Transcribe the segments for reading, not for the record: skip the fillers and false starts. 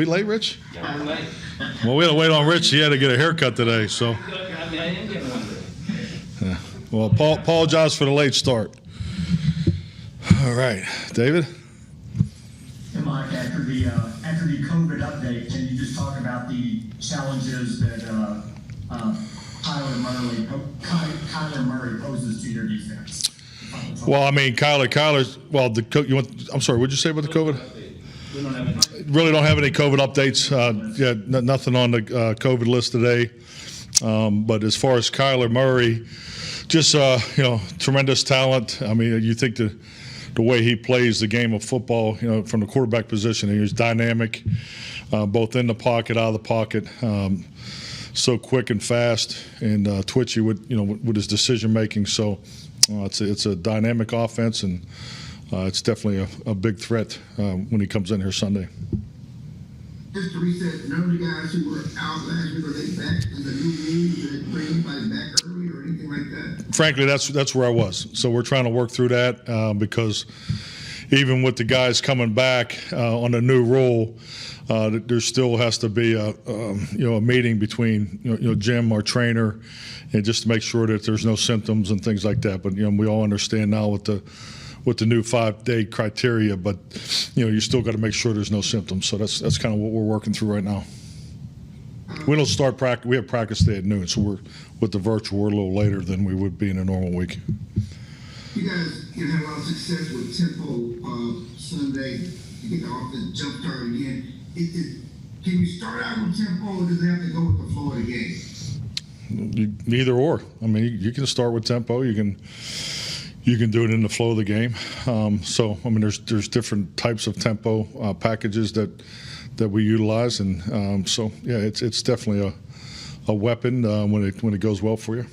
We late, Rich? Yeah, we're late. Well, we had to wait on Rich. He had to get a haircut today, so. I am getting one today. Yeah. Well, apologize for the late start. All right, David? Hey, Mike, after the COVID update, can you just talk about the challenges that Kyler Murray poses to your defense? Well, I mean, Kyler's. Well, I'm sorry. What'd you say about the COVID? We don't have any. Really don't have any COVID updates. Nothing on the COVID list today. But as far as Kyler Murray, just tremendous talent. I mean, you think the way he plays the game of football, from the quarterback position, he's dynamic, both in the pocket, out of the pocket. So quick and fast, and twitchy with his decision making. So it's a dynamic offense, and it's definitely a big threat when he comes in here Sunday. Just to reset, none of the guys who were out last week, are they back in the new rules that bring anybody back early or anything like that? Frankly, that's where I was. So we're trying to work through that because even with the guys coming back on the new rule, there still has to be a meeting between Jim, our trainer, and just to make sure that there's no symptoms and things like that. But we all understand now with the new 5-day criteria, but you still got to make sure there's no symptoms. So that's kind of what we're working through right now. We don't start practice. We have practice day at noon, so we're with the virtual. We're a little later than we would be in a normal week. You guys can have a lot of success with tempo Sunday. You get the offense jump started again. Can you start out with tempo, or does it have to go with the flow of the game? Either or. I mean, you can start with tempo. You can do it in the flow of the game. So I mean, there's different types of tempo packages that we utilize, and so yeah, it's definitely a weapon when it goes well for you.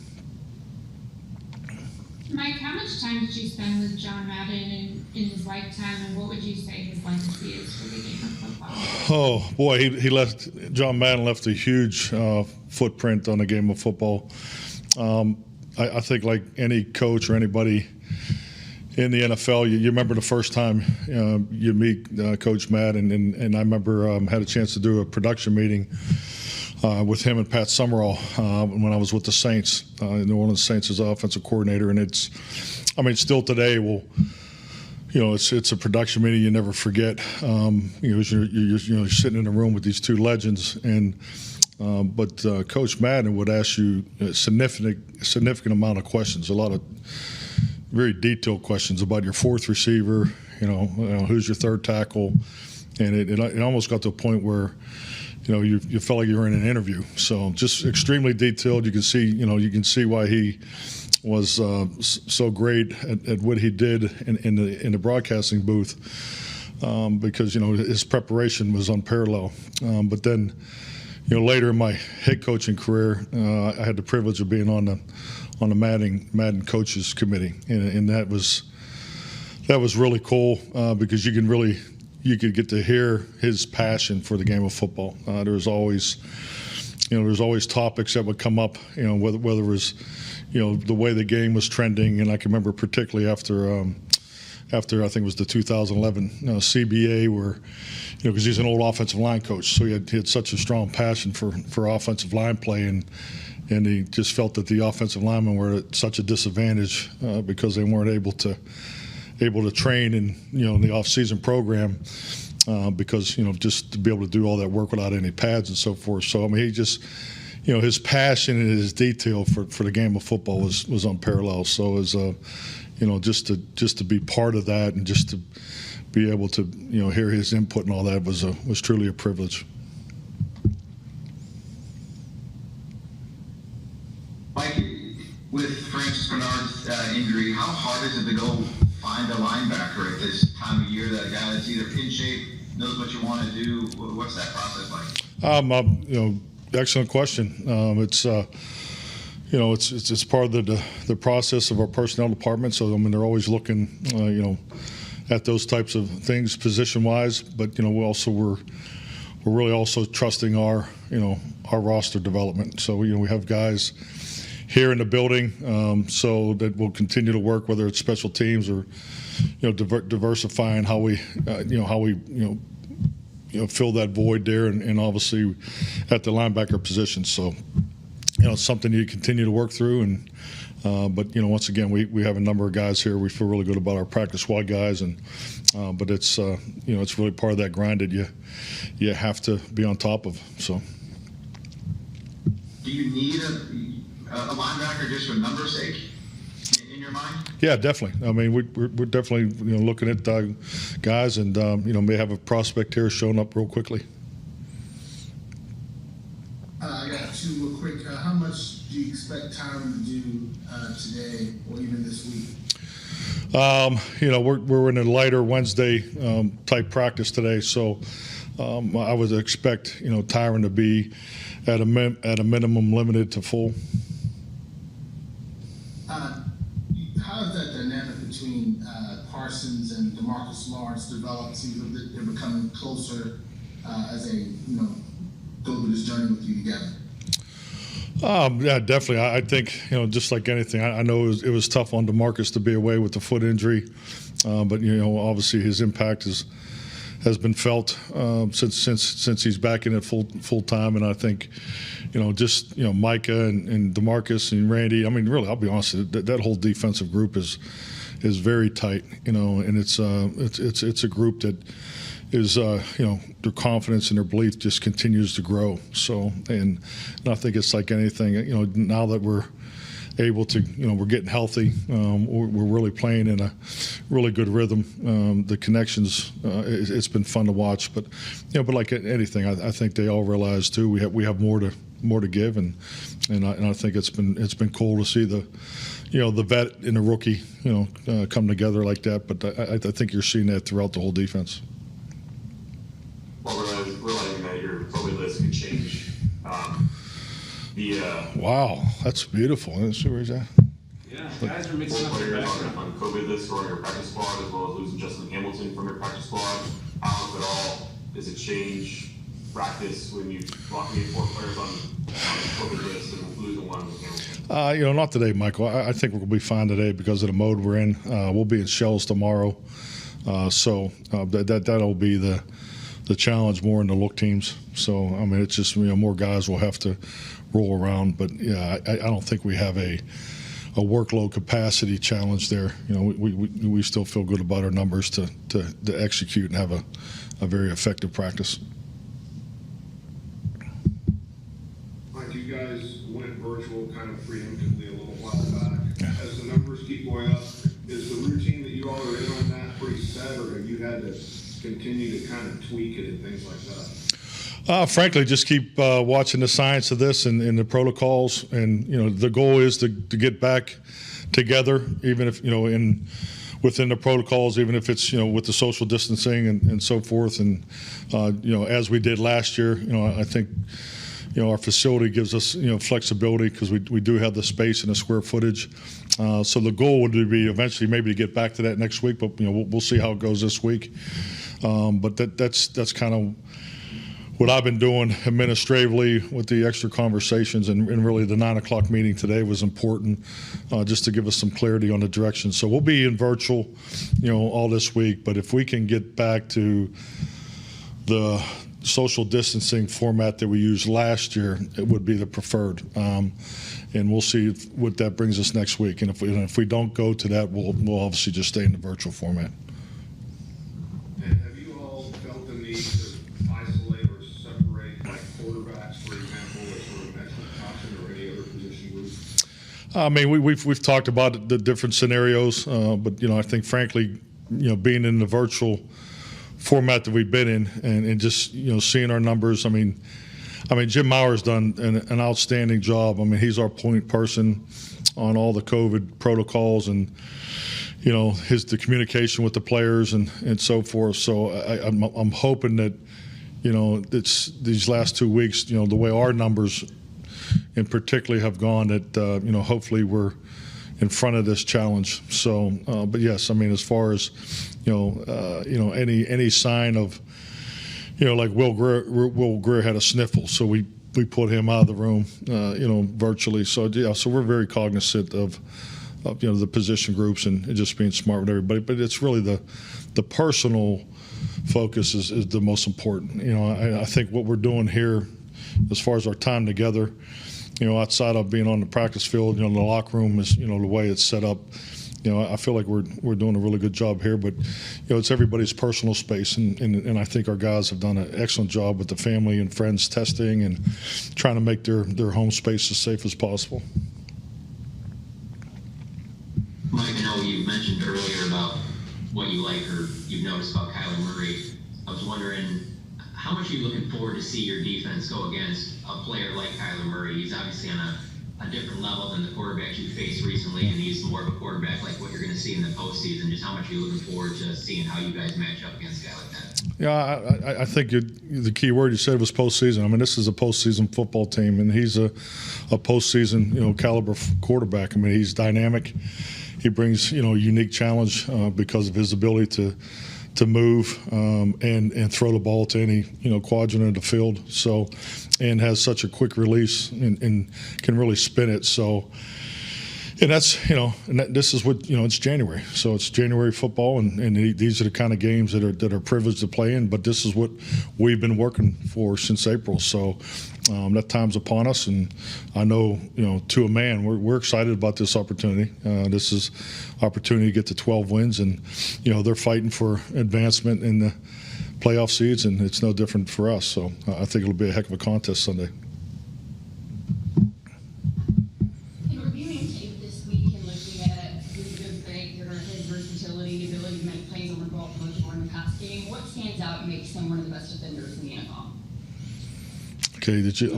Mike, how much time did you spend with John Madden in his lifetime, and what would you say his legacy is for the game of football? Oh boy, John Madden left a huge footprint on the game of football. I think like any coach or anybody in the NFL, you remember the first time you meet Coach Madden, and I remember had a chance to do a production meeting with him and Pat Summerall when I was with the Saints, New Orleans Saints as offensive coordinator, and still today, it's a production meeting you never forget. You're sitting in a room with these two legends, but Coach Madden would ask you a significant amount of questions, a lot of very detailed questions about your fourth receiver, who's your third tackle, and it almost got to a point where you felt like you were in an interview. So just extremely detailed. You can see why he was so great at what he did in the broadcasting booth, because his preparation was unparalleled. But then later in my head coaching career, I had the privilege of being on the Madden coaches committee, and that was really cool because you could get to hear his passion for the game of football. There's always topics that would come up, whether it was the way the game was trending, and I can remember particularly after I think it was the 2011 CBA, where because he's an old offensive line coach, so he had such a strong passion for offensive line play, and he just felt that the offensive linemen were at such a disadvantage because they weren't able to train in the off-season program because just to be able to do all that work without any pads and so forth. So I mean, he just his passion and his detail for the game of football was unparalleled. So as just to be part of that and just to be able to hear his input and all that was truly a privilege. Mike, with Frank Bernard's injury, how hard is it to go find a linebacker at this time of year? That a guy that's either in shape, knows what you want to do. What's that process like? Excellent question. It's part of the process of our personnel department. So they're always looking, at those types of things position wise. But we're really also trusting our roster development. So we have guys here in the building, so that we'll continue to work, whether it's special teams or diversifying how we fill that void there, and obviously at the linebacker position. So, it's something you continue to work through. And but once again, we have a number of guys here. We feel really good about our practice squad guys, and but it's it's really part of that grind that you have to be on top of. So. Do you need a linebacker just for numbers' sake in your mind? Yeah, definitely. I mean, we're definitely looking at guys, and may have a prospect here showing up real quickly. I got two real quick. How much do you expect Tyron to do today or even this week? We're in a lighter Wednesday type practice today, so I would expect Tyron to be at a minimum limited to full. How has that dynamic between Parsons and DeMarcus Lawrence developed? Seems that they're becoming closer as they go through this journey with you together. Yeah, definitely. I think just like anything, I know it was tough on DeMarcus to be away with the foot injury, but obviously his impact has been felt since he's back in it full time. And I think just Micah and DeMarcus and Randy. I mean, really, I'll be honest, that whole defensive group is very tight. And it's a group that is their confidence and their belief just continues to grow. So and I think it's like anything. Now that we're able to, we're getting healthy. We're really playing in a really good rhythm. The connections, it's been fun to watch. But but like anything, I think they all realize too. We have more to give, and I think it's been cool to see the vet and the rookie come together like that. But I think you're seeing that throughout the whole defense. Well, realizing that your COVID list could change. Wow, that's beautiful. Let's see where he's at. Yeah, guys are mixing up their Players background. on COVID list or on your practice squad, as well as losing Justin Hamilton from your practice squad. How, if at all, does it change practice when you lock in 4 players on the COVID list and losing one with Hamilton? Not today, Michael. I think we'll be fine today because of the mode we're in. We'll be in shells tomorrow, so that'll be the challenge more in the look teams. So I mean, it's just more guys will have to roll around. But yeah, I don't think we have a workload capacity challenge there. We still feel good about our numbers to execute and have a very effective practice. Mike, you guys went virtual kind of preemptively a little while back. As the numbers keep going up, is the routine that you all are in on that pretty set, or have you had to continue to kind of tweak it and things like that? Frankly, just keep watching the science of this and the protocols, and the goal is to get back together, even if within the protocols, even if it's with the social distancing and so forth, and as we did last year. I think our facility gives us flexibility because we do have the space and the square footage. So the goal would be eventually maybe to get back to that next week, but we'll see how it goes this week. But that's kind of what I've been doing administratively with the extra conversations, and really the 9 o'clock meeting today was important just to give us some clarity on the direction. So we'll be in virtual, all this week. But if we can get back to the social distancing format that we used last year, it would be the preferred. And we'll see what that brings us next week. And if we don't go to that, we'll obviously just stay in the virtual format. And have you all felt the need to isolate or separate, like quarterbacks, for example, as sort of an extra caution, or any other position groups? I mean, we've talked about the different scenarios, but I think frankly, being in the virtual format that we've been in, and just seeing our numbers. I mean, Jim Mauer's done an outstanding job. I mean, he's our point person on all the COVID protocols, and the communication with the players and so forth. So I'm hoping that it's these last 2 weeks, the way our numbers in particular have gone, that hopefully we're in front of this challenge. So, but yes, I mean, as far as any sign of like Will Greer had a sniffle, so we put him out of the room, virtually. So yeah, so we're very cognizant of the position groups and just being smart with everybody. But it's really the personal focus is the most important. You know, I think what we're doing here, as far as our time together, you know, outside of being on the practice field, you know, the locker room is, you know, the way it's set up. You know, I feel like we're doing a really good job here, but, you know, it's everybody's personal space, and I think our guys have done an excellent job with the family and friends testing and trying to make their home space as safe as possible. Mike, I know you mentioned earlier about what you like or you've noticed about Kyler Murray. I was wondering, how much are you looking forward to see your defense go against a player like Kyler Murray? He's obviously on a different level than the quarterbacks you faced recently, and he's more of a quarterback like what you're going to see in the postseason. Just how much are you looking forward to seeing how you guys match up against a guy like that? Yeah, I think the key word you said was postseason. I mean, this is a postseason football team, and he's a postseason, you know, caliber quarterback. I mean, he's dynamic. He brings, you know, a unique challenge because of his ability to move and throw the ball to any, you know, quadrant of the field. So, and has such a quick release and can really spin it. So, and that's, you know, this is what, you know, it's January. So it's January football, and these are the kind of games that are privileged to play in. But this is what we've been working for since April. So that time's upon us, and I know, you know, to a man, we're excited about this opportunity. This is opportunity to get to 12 wins, and, you know, they're fighting for advancement in the playoff seeds, and it's no different for us. So I think it'll be a heck of a contest Sunday. In reviewing tape this week and looking at Luke Baker, his versatility, the ability to make plays on the ball, much more in the pass game, what stands out and makes him one of the best defenders in the NFL? Okay, did you?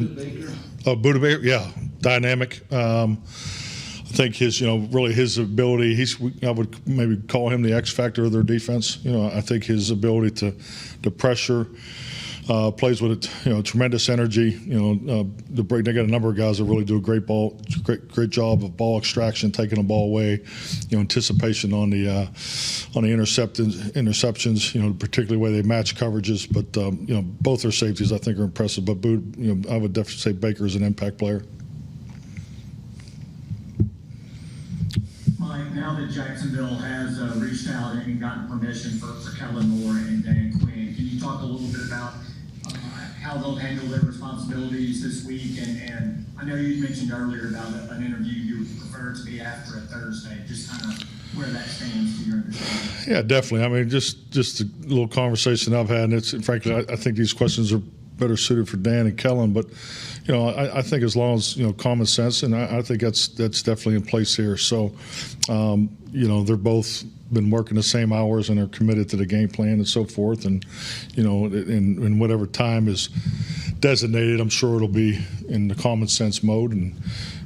Buda Baker, yeah, dynamic. I think his, you know, really his ability. I would maybe call him the X factor of their defense. You know, I think his ability to pressure, plays with, you know, tremendous energy. You know, they got a number of guys that really do a great job of ball extraction, taking the ball away. You know, anticipation on the interceptions. You know, particularly the way they match coverages. But you know, both their safeties I think are impressive. But you know, I would definitely say Baker is an impact player. Mike, now that Jacksonville has reached out and gotten permission for Kellen Moore and Dan Quinn, can you talk a little bit about how they'll handle their responsibilities this week? And I know you mentioned earlier about an interview you would prefer to be after a Thursday. Just kind of where that stands to your understanding. Yeah, definitely. I mean, just a little conversation I've had, and it's frankly, I think these questions are better suited for Dan and Kellen, but you know, I think as long as, you know, common sense, and I think that's definitely in place here. So, you know, they're both been working the same hours and are committed to the game plan and so forth. And, you know, in whatever time is designated, I'm sure it'll be in the common sense mode. And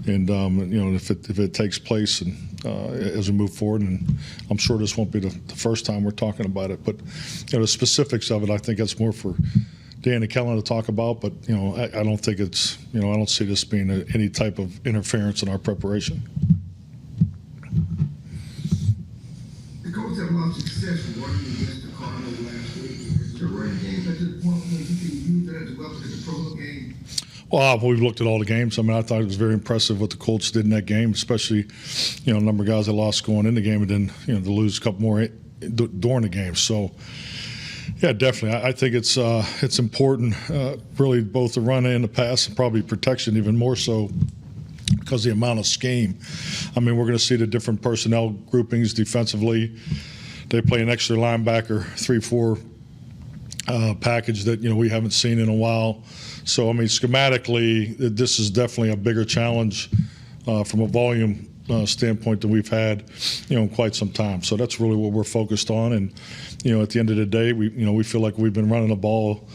you know, if it takes place and as we move forward, and I'm sure this won't be the first time we're talking about it, but you know, the specifics of it, I think that's more for Dan and Kellen to talk about. But you know, I don't think it's, you know, I don't see this being any type of interference in our preparation. The Colts have a lot of success working against the Cardinals last week. Is there running games at this point where you can use that as a weapon in the pro game? Well, we've looked at all the games. I mean, I thought it was very impressive what the Colts did in that game, especially, you know, a number of guys that lost going in the game, and then, you know, to lose a couple more during the game. So, yeah, definitely. I think it's important, really, both the run and the pass, and probably protection even more so because of the amount of scheme. I mean, we're going to see the different personnel groupings defensively. They play an extra linebacker, 3-4 package that, you know, we haven't seen in a while. So, I mean, schematically, this is definitely a bigger challenge from a volume standpoint than we've had, you know, in quite some time. So that's really what we're focused on. And, you know, at the end of the day, we feel like we've been running the ball,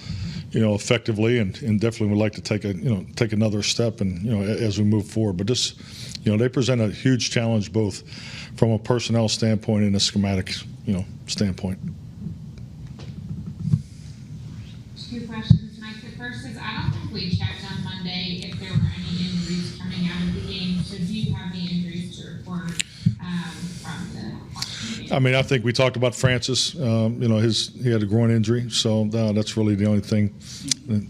you know, effectively, and definitely would like to take another step, and, you know, as we move forward. But this, you know, they present a huge challenge both from a personnel standpoint and a schematic, you know, standpoint. 2 questions, Mike. The first is, I don't think we checked on Monday if there were any injuries coming out of the game. So do you have any injuries to report from the Washington game? I mean, I think we talked about Francis. You know, he had a groin injury, so that's really the only thing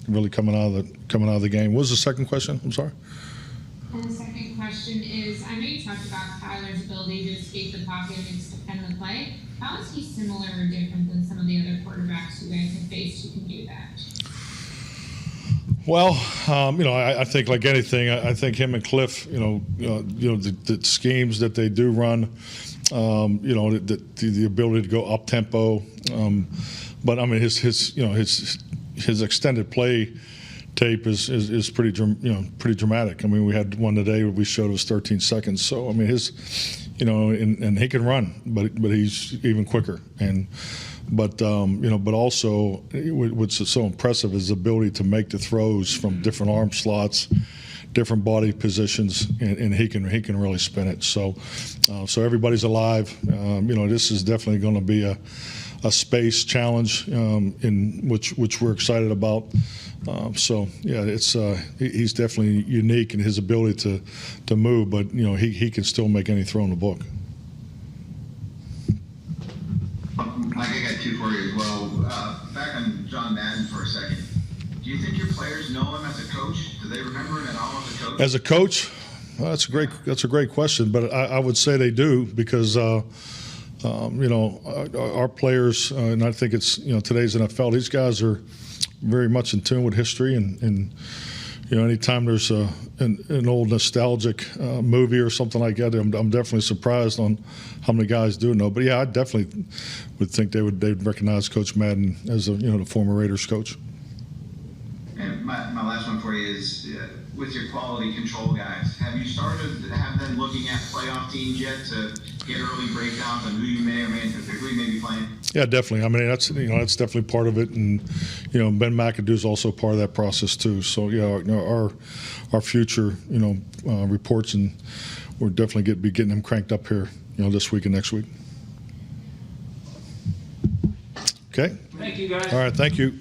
really coming out of the game. What was the second question? I'm sorry. And the second question is, I know you talked about Kyler's ability to escape the pocket and extend the play. how is he similar or different than some of the other quarterbacks you guys have faced who can do that? Well, I think like anything, I think him and Cliff, the schemes that they do run, the ability to go up tempo, but I mean his extended play tape is pretty dramatic. I mean, we had one today where we showed it was 13 seconds. So I mean and he can run, but he's even quicker. But also what's so impressive is the ability to make the throws from different arm slots, different body positions, and he can really spin it. So everybody's alive. This is definitely going to be a space challenge in which we're excited about. He's definitely unique in his ability to move, but he can still make any throw in the book. Mike, I got two for you as well. Back on John Madden for a second. Do you think your players know him as a coach? Do they remember him at all as a coach? As a coach, well, that's a great question. But I would say they do because our players, and I think it's today's NFL. These guys are very much in tune with history, and anytime there's an old nostalgic movie or something like that, I'm definitely surprised on how many guys do know. But yeah, I definitely would think they'd recognize Coach Madden as the former Raiders coach. And my last one for you is with your quality control guys. Have you started to have them looking at playoff teams yet to get early breakdowns on who you may or may be playing? Yeah, definitely. I mean, that's definitely part of it, and Ben McAdoo is also part of that process too. So our future reports, and we're definitely be getting them cranked up here this week and next week. Okay. Thank you, guys. All right. Thank you.